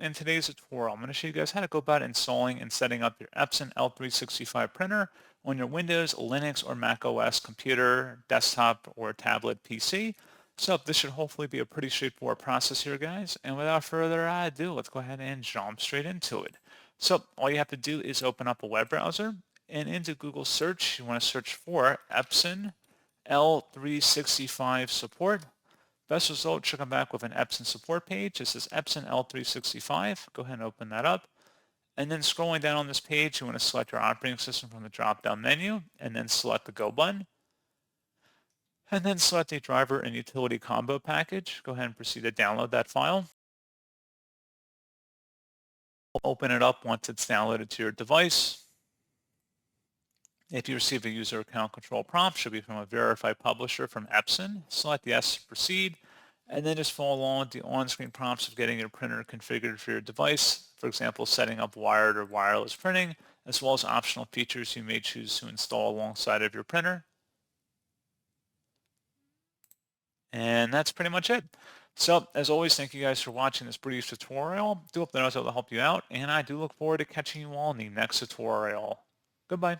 in today's tutorial, I'm going to show you guys how to go about installing and setting up your Epson L365 printer on your Windows, Linux, or Mac OS computer, desktop, or tablet PC. So this should hopefully be a pretty straightforward process here, guys. And without further ado, let's go ahead and jump straight into it. So all you have to do is open up a web browser, and into Google search, you want to search for Epson L365 support. Best result should come back with an Epson support page. It says Epson L365. Go ahead and open that up. And then scrolling down on this page, you want to select your operating system from the drop-down menu, and then select the Go button. And then select a driver and utility combo package. Go ahead and proceed to download that file. Open it up once it's downloaded to your device. If you receive a user account control prompt, should be from a verified publisher from Epson. Select yes to proceed, and then just follow along with the on-screen prompts of getting your printer configured for your device. For example, setting up wired or wireless printing, as well as optional features you may choose to install alongside of your printer. And that's pretty much it. So, as always, thank you guys for watching this brief tutorial. Do hope that I was able to help you out, and I do look forward to catching you all in the next tutorial. Goodbye.